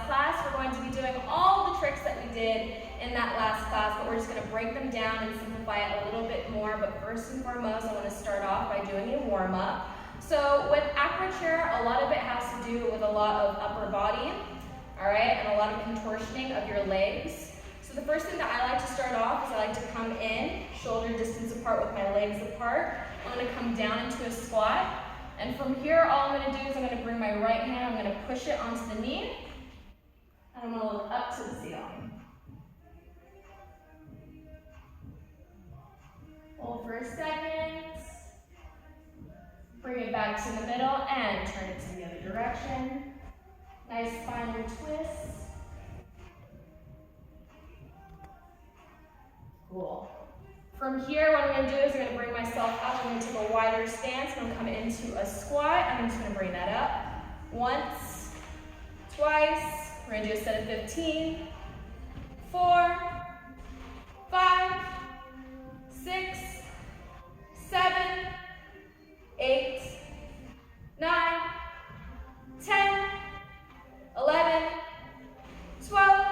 class, we're going to be doing all the tricks that we did in that last class, but we're just going to break them down and simplify it a little bit more. But first and foremost, I want to start off by doing a warm-up. So with Acro chair, a lot of it has to do with a lot of upper body, all right, and a lot of contortioning of your legs. So the first thing that I like to start off is I like to come in, shoulder distance apart with my legs apart. I'm going to come down into a squat. And from here, all I'm going to do is I'm going to bring my right hand, I'm going to push it onto the knee, and I'm going to look up to the ceiling. Hold for a second. Bring it back to the middle and turn it to the other direction. Nice spinal twist. Cool. From here, what I'm going to do is I'm going to bring myself up. I'm going to take a wider stance. I'm going to come into a squat. I'm just going to bring that up. Once, twice. We're going to do a set of 15. 4, 5, 6, 7, 8, 9, 10, 11, 12,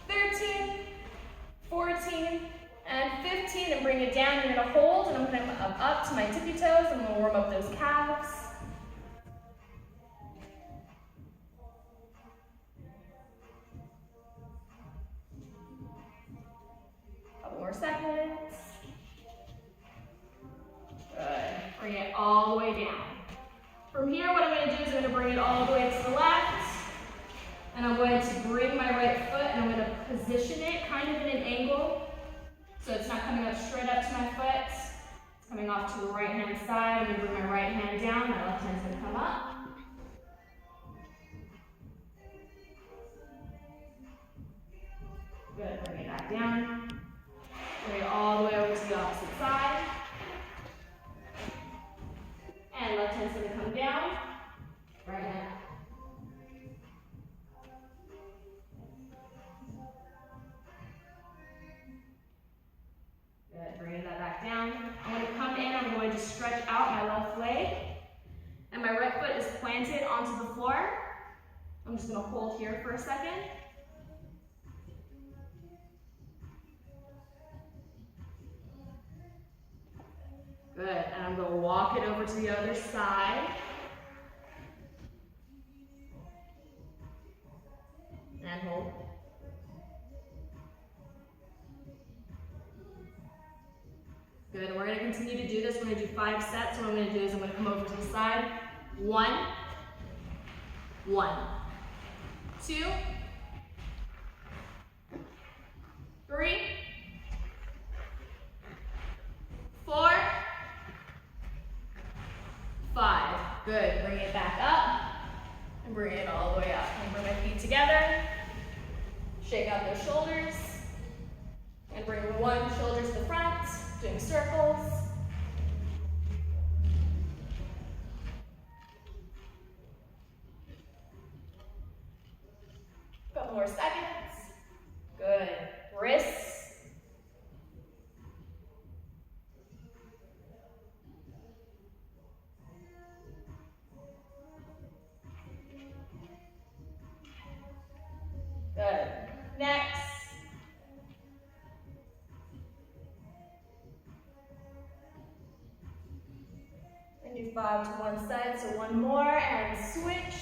13, 14, and 15, and bring it down. You're going to hold, and I'm going to come up to my tippy toes. I'm going to warm up those calves. Couple more seconds. Good. Bring it all the way down. From here, what I'm going to do is I'm going to bring it all the way to the left, and I'm going to bring my right foot, and I'm going to position it kind of in an angle. So it's not coming up straight up to my foot. It's coming off to the right hand side. I'm going to bring my right hand down. My left hand's going to come up. Good. Bring it back down. Bring it all the way over to the opposite side. And left hand's going to come down. Right hand. Good, bringing that back down. I'm going to come in, I'm going to stretch out my left leg, and my right foot is planted onto the floor. I'm just going to hold here for a second. Good, and I'm going to walk it over to the other side. And hold. Good, we're going to continue to do this. We're going to do 5 sets. So what I'm going to do is I'm going to come over to the side. 1, 1, 2, 3, 4, 5. Good, bring it back up and bring it all the way up. And bring my feet together. Shake out those shoulders and bring one shoulder to the front. Doing circles. Couple more seconds. Good. Wrists. Good. Next. Do 5 to one side, so one more, and switch.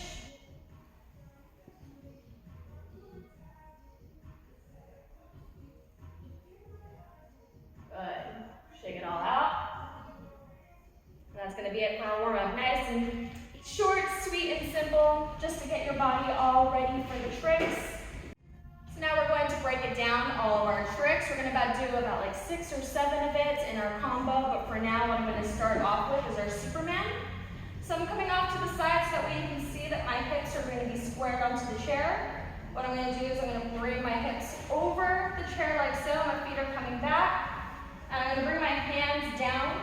Good. Shake it all out. And that's going to be it for our warm-up. Nice and short, sweet, and simple, just to get your body all ready for the tricks. So now we're going to break it down, all of our tricks. We're going to do about like 6 or 7 of it in our combo, but for now what I'm going to start off with is our Superman. So I'm coming off to the side so that way you can see that my hips are going to be squared onto the chair. What I'm going to do is I'm going to bring my hips over the chair like so. My feet are coming back. And I'm going to bring my hands down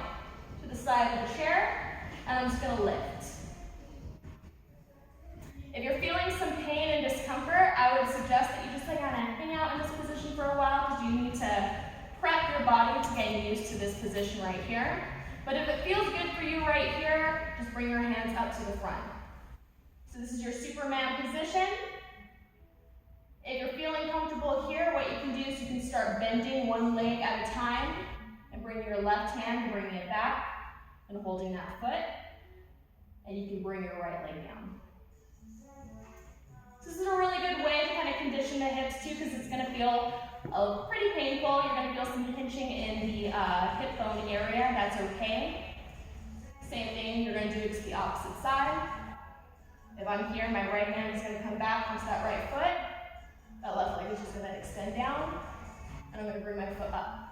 to the side of the chair, and I'm just going to lift. If you're feeling some pain and discomfort, I would suggest that you just kind of hang out in this position for a while, because you need to prep your body to get used to this position right here. But if it feels good for you right here, just bring your hands up to the front. So this is your Superman position. If you're feeling comfortable here, what you can do is you can start bending one leg at a time and bring your left hand, bringing it back and holding that foot. And you can bring your right leg down. So this is a really good way to kind of condition the hips too, because it's going to feel pretty painful. You're going to feel some pinching in the hip bone area. That's okay. Same thing, you're going to do it to the opposite side. If I'm here, my right hand is going to come back onto that right foot. That left leg is just going to extend down. And I'm going to bring my foot up.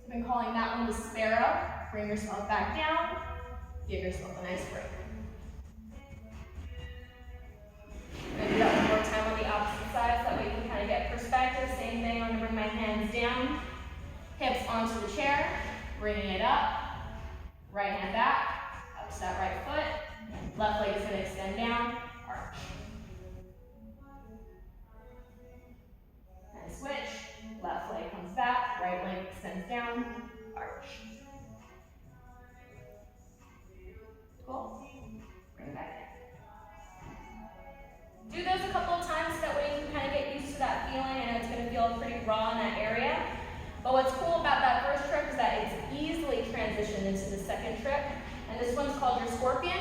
I've been calling that one the sparrow. Bring yourself back down. Give yourself a nice break. I'm going to do that one more time on the opposite side so that way you can kind of get perspective. Same thing, I'm going to bring my hands down, hips onto the chair, bringing it up, right hand back, up to that right foot, left leg is going to extend down, arch. And switch, left leg comes back, right leg extends down, arch. Cool. Bring it back in. Do those a couple of times so that way you can kind of get used to that feeling. I know it's going to feel pretty raw in that area. But what's cool about that first trick is that it's easily transitioned into the second trick. And this one's called your scorpion.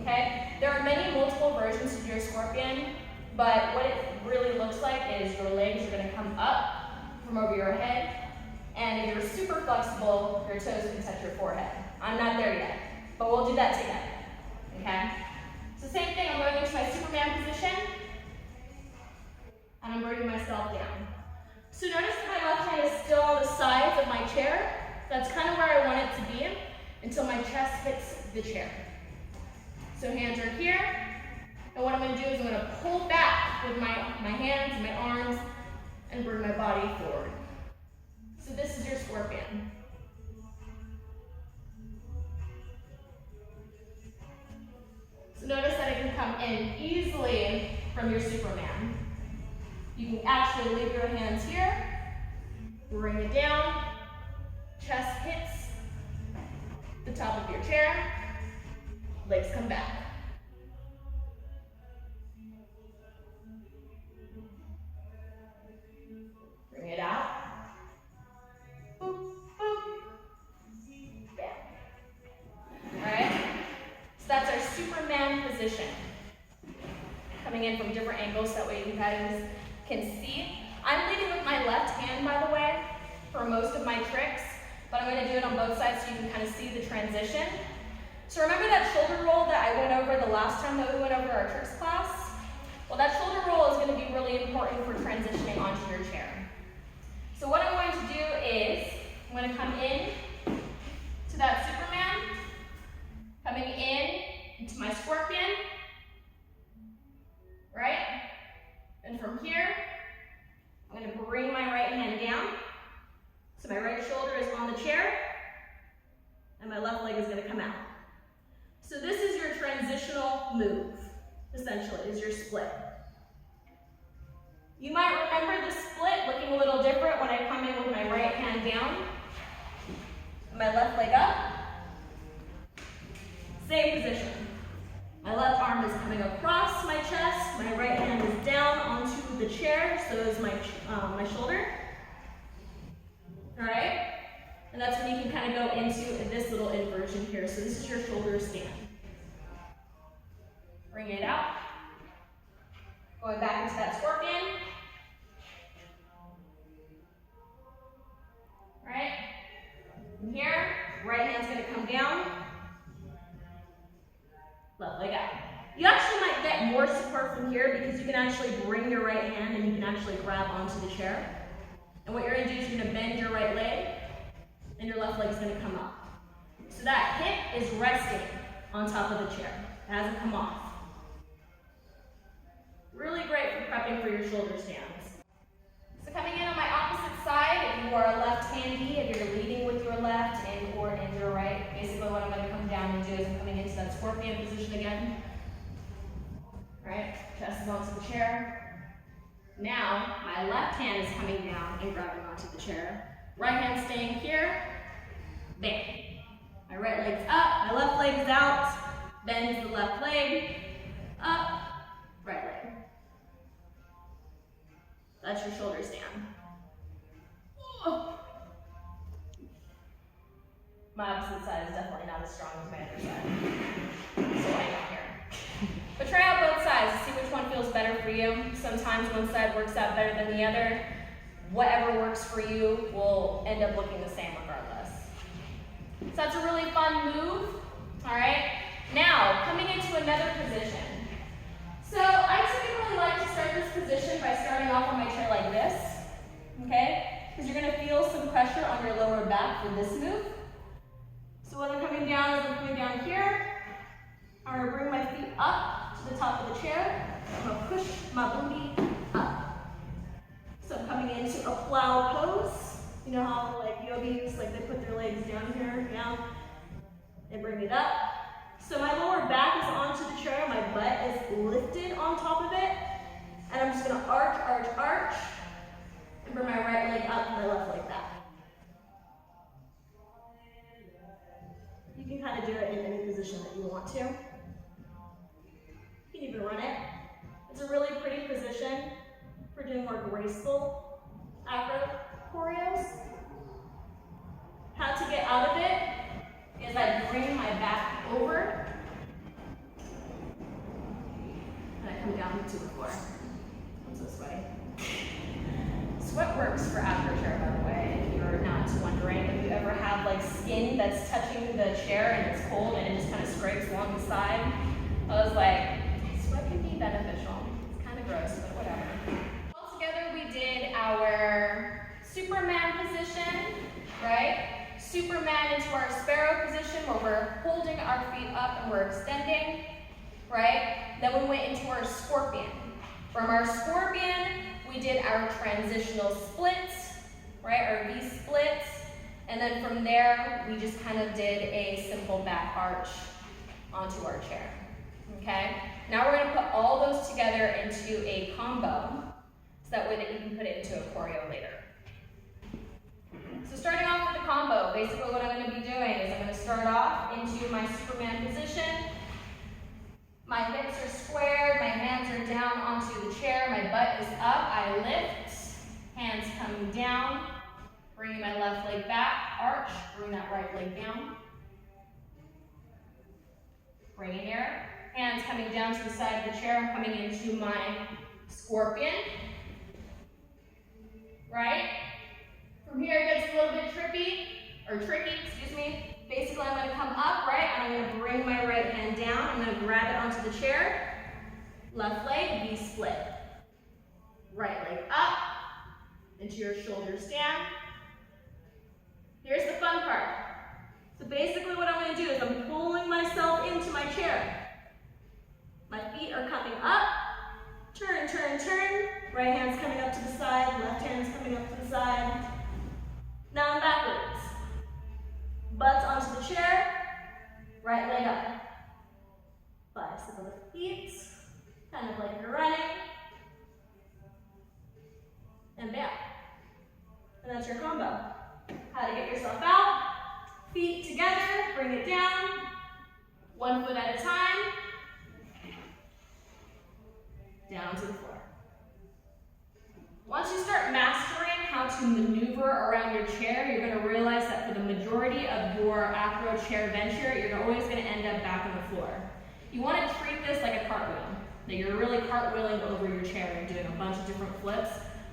Okay? There are many multiple versions of your scorpion, but what it really looks like is your legs are going to come up from over your head. And if you're super flexible, your toes can touch your forehead. I'm not there yet. But we'll do that together, okay? So same thing, I'm going into my Superman position, and I'm bringing myself down. So notice that my left hand is still on the sides of my chair. That's kind of where I want it to be until my chest hits the chair. So hands are here, and what I'm going to do is I'm going to pull back with my hands and my arms and bring my body forward. So this is your scorpion. So notice that it can come in easily from your Superman. You can actually leave your hands here, bring it down, chest hits the top of your chair, legs come back. Bring it out. Boop, boop. Bam. All right? So that's our Superman position. Coming in from different angles, that way you guys can see. I'm leading with my left hand, by the way, for most of my tricks, but I'm going to do it on both sides so you can kind of see the transition. So remember that shoulder roll that I went over the last time that we went over our tricks class? Well, that shoulder roll is going to be really important for transitioning onto your chair. So what I'm going to do is, I'm going to come in to that Superman, coming in into my scorpion, right? And from here, I'm going to bring my right hand down. So my right shoulder is on the chair, and my left leg is going to come out. So this is your transitional move, essentially, is your split. You might remember the split looking a little different when I come in with my right hand down, and my left leg up. Same position. My left arm is coming across my chest, my right hand is down onto the chair, so is my shoulder. All right? And that's when you can kind of go into this little inversion here. So this is your shoulder stand. Bring it out. Going back into that scorpion. All right? From here, right hand's going to come down. Left leg out. You actually might get more support from here because you can actually bring your right hand and you can actually grab onto the chair. And what you're going to do is you're going to bend your right leg and your left leg is going to come up. So that hip is resting on top of the chair. It hasn't come off. Really great for prepping for your shoulder stands. So coming in on my opposite side, if you are left-handy, if you're leading with your left and or in your right, basically what I'm going to come down and do is I'm coming into that scorpion position again. Right, chest is onto the chair. Now, my left hand is coming down and grabbing onto the chair. Right hand staying here. Bam. My right leg's up, my left leg is out. bends the left leg, up, right leg. That's your shoulder stand. Oh. My opposite side is definitely not as strong as my other side. So hang on here. But try out both sides to see which one feels better for you. Sometimes one side works out better than the other. Whatever works for you will end up looking the same regardless. So that's a really fun move. All right. Now, coming into another position. So I typically like to start this position by starting off on my chair like this, okay? Because you're gonna feel some pressure on your lower back for this move. So when I'm coming down, as I'm coming down here, I'm gonna bring my feet up to the top of the chair. I'm gonna push my booty up. So I'm coming into a plow pose. You know how like yogis, like they put their legs down here, down, and bring it up. So my lower back is onto the chair, my butt is lifted on top of it, and I'm just gonna arch, arch, arch, and bring my right leg up and my left leg back. You can kind of do it in any position that you want to. You can even run it. It's a really pretty position for doing more graceful acro choreos. How to get out of it is I bring my back over and I come down to the floor. I'm so sweaty. Sweat works for acro chair, by the way, if you're not wondering. If you ever have like skin that's touching the chair and it's cold and it just kind of scrapes along the side, I was like, sweat can be beneficial. It's kind of gross, but whatever. All together we did our Superman position, right? Superman into our sparrow position where we're holding our feet up and we're extending, right? Then we went into our scorpion. From our scorpion, we did our transitional splits, right? Our V splits. And then from there, we just kind of did a simple back arch onto our chair, okay? Now we're gonna put all those together into a combo so that way that you can put it into a choreo later. So starting off with the combo, basically what I'm going to be doing is I'm going to start off into my Superman position. My hips are squared, my hands are down onto the chair, my butt is up, I lift, hands coming down, bringing my left leg back, arch, bring that right leg down. Bring it here, hands coming down to the side of the chair, I'm coming into my scorpion, right? From here it gets a little bit tricky. Basically I'm gonna come up, right? And I'm gonna bring my right hand down. I'm gonna grab it onto the chair. Left leg, V split. Right leg up, into your shoulder stand. Here's the fun part. So basically what I'm gonna do is I'm pulling myself into my chair. My feet are coming up. Turn, turn, turn. Right hand's coming up to the side, left hand's coming up to the side. Now I'm backwards. Butts onto the chair, right leg up. Bicycle the feet, kind of like you're running. And back. And that's your combo. How to get yourself out. Feet together, bring it down. 1 foot at a time. Down to the floor. Once you start mastering how to maneuver around your chair, you're going to realize that for the majority of your acro chair venture, you're always going to end up back on the floor. You want to treat this like a cartwheel, that you're really cartwheeling over your chair and doing a bunch of different flips.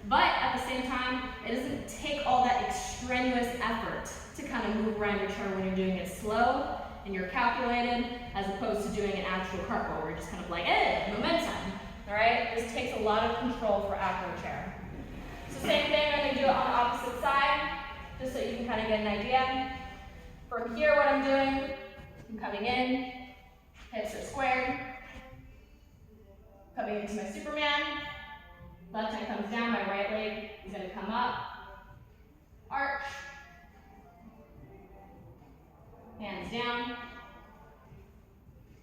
But at the same time, it doesn't take all that extraneous effort to kind of move around your chair when you're doing it slow and you're calculated, as opposed to doing an actual cartwheel where you're just kind of like, momentum. All right? This takes a lot of control for acro chair. So same thing, I'm going to do it on the opposite side, just so you can kind of get an idea. From here, what I'm doing, I'm coming in, hips are squared, coming into my Superman, left hand comes down, my right leg is going to come up, arch, hands down,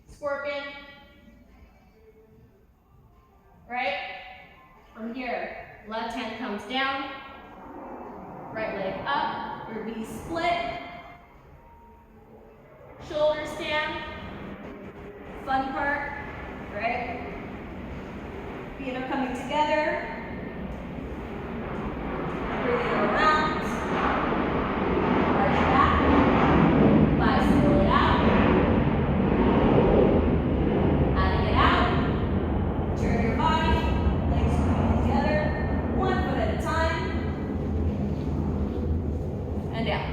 scorpion, right? From here, left hand comes down, right leg up, your V split, shoulder stand, fun part, right? Feet are coming together. Breathing around. Arch back. Bicycle it out. Adding it out. Turn your body. Legs coming together. 1 foot at a time. And down.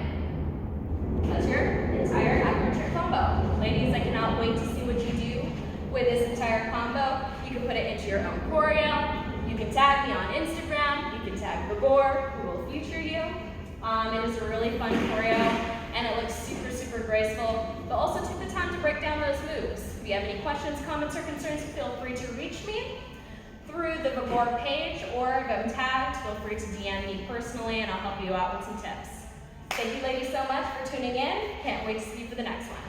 That's your entire Acro chair combo. Ladies, I cannot wait to see what you do with this entire combo. You can put it into your own choreo. You can tag me on Instagram. You can tag Gabor, who will feature you. It is a really fun choreo, and it looks super, super graceful. But also take the time to break down those moves. If you have any questions, comments, or concerns, feel free to reach me through the Gabor page, or if I'm tagged, feel free to DM me personally, and I'll help you out with some tips. Thank you, ladies, so much for tuning in. Can't wait to see you for the next one.